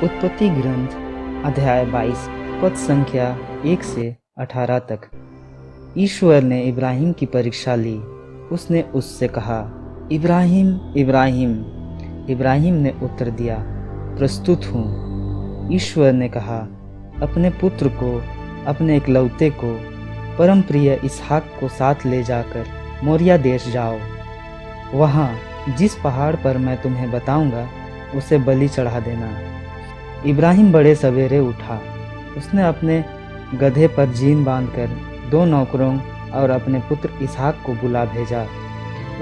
उत्पत्ति ग्रंथ अध्याय 22 पद संख्या 1 से 18 तक। ईश्वर ने इब्राहिम की परीक्षा ली। उसने उससे कहा, इब्राहिम इब्राहिम। इब्राहिम ने उत्तर दिया, प्रस्तुत हूँ। ईश्वर ने कहा, अपने पुत्र को, अपने इकलौते को, परम प्रिय इसहाक को साथ ले जाकर मोरिया देश जाओ। वहाँ जिस पहाड़ पर मैं तुम्हें बताऊंगा उसे बलि चढ़ा देना। इब्राहिम बड़े सवेरे उठा। उसने अपने गधे पर जीन बांधकर 2 नौकरों और अपने पुत्र इसहाक को बुला भेजा।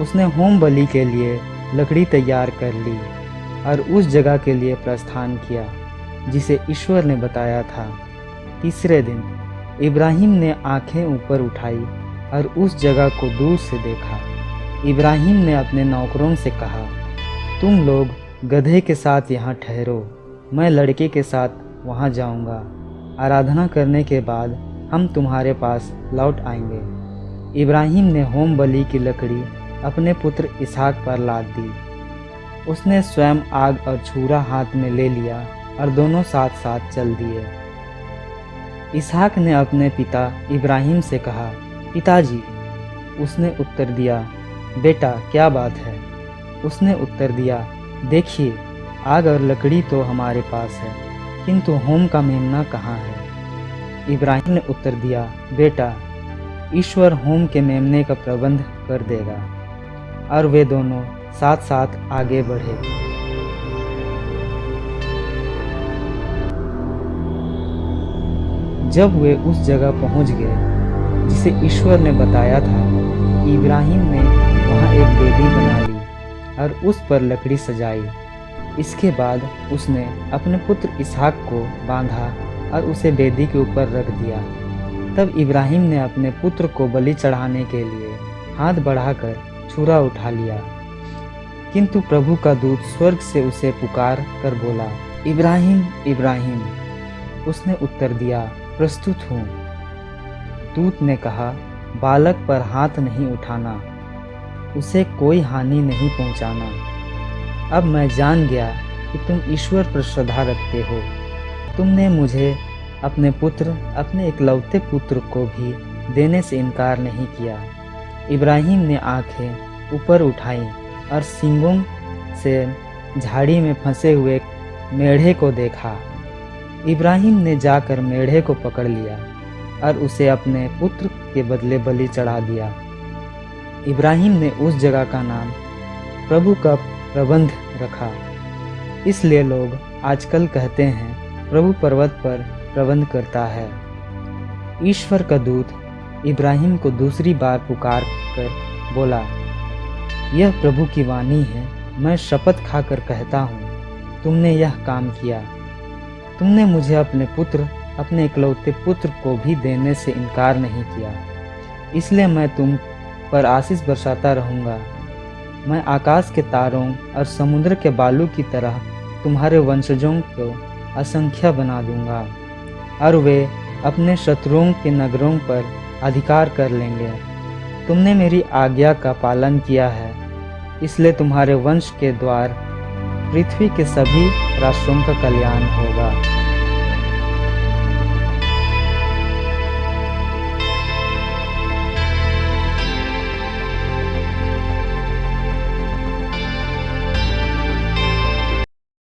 उसने होम बलि के लिए लकड़ी तैयार कर ली और उस जगह के लिए प्रस्थान किया जिसे ईश्वर ने बताया था। तीसरे दिन इब्राहिम ने आंखें ऊपर उठाई और उस जगह को दूर से देखा। इब्राहिम ने अपने नौकरों से कहा, तुम लोग गधे के साथ यहाँ ठहरो, मैं लड़के के साथ वहाँ जाऊँगा। आराधना करने के बाद हम तुम्हारे पास लौट आएंगे। इब्राहिम ने होम बलि की लकड़ी अपने पुत्र इसहाक पर लाद दी। उसने स्वयं आग और छुरा हाथ में ले लिया और दोनों साथ साथ चल दिए। इसहाक ने अपने पिता इब्राहिम से कहा, पिताजी। उसने उत्तर दिया, बेटा क्या बात है? उसने उत्तर दिया, देखिए, आग और लकड़ी तो हमारे पास है, किंतु होम का मेमना कहाँ है? इब्राहिम ने उत्तर दिया, बेटा, ईश्वर होम के मेमने का प्रबंध कर देगा। और वे दोनों साथ साथ आगे बढ़े। जब वे उस जगह पहुंच गए जिसे ईश्वर ने बताया था, इब्राहिम ने वहां एक वेदी बना ली और उस पर लकड़ी सजाई। इसके बाद उसने अपने पुत्र इसहाक को बांधा और उसे वेदी के ऊपर रख दिया। तब इब्राहिम ने अपने पुत्र को बलि चढ़ाने के लिए हाथ बढ़ाकर छुरा उठा लिया, किंतु प्रभु का दूत स्वर्ग से उसे पुकार कर बोला, इब्राहिम इब्राहिम। उसने उत्तर दिया, प्रस्तुत हूँ। दूत ने कहा, बालक पर हाथ नहीं उठाना, उसे कोई हानि नहीं पहुँचाना। अब मैं जान गया कि तुम ईश्वर पर श्रद्धा रखते हो। तुमने मुझे अपने पुत्र, अपने इकलौते पुत्र को भी देने से इनकार नहीं किया। इब्राहिम ने आंखें ऊपर उठाई और सींगों से झाड़ी में फंसे हुए मेढ़े को देखा। इब्राहिम ने जाकर मेढ़े को पकड़ लिया और उसे अपने पुत्र के बदले बलि चढ़ा दिया। इब्राहिम ने उस जगह का नाम प्रभु का प्रबंध रखा। इसलिए लोग आजकल कहते हैं, प्रभु पर्वत पर प्रबंध करता है। ईश्वर का दूत इब्राहिम को दूसरी बार पुकार कर बोला, यह प्रभु की वाणी है, मैं शपथ खाकर कहता हूँ, तुमने यह काम किया। तुमने मुझे अपने पुत्र, अपने इकलौते पुत्र को भी देने से इनकार नहीं किया। इसलिए मैं तुम पर आशीष बरसाता रहूँगा। मैं आकाश के तारों और समुद्र के बालू की तरह तुम्हारे वंशजों को असंख्य बना दूंगा और वे अपने शत्रुओं के नगरों पर अधिकार कर लेंगे। तुमने मेरी आज्ञा का पालन किया है, इसलिए तुम्हारे वंश के द्वार पृथ्वी के सभी राष्ट्रों का कल्याण होगा।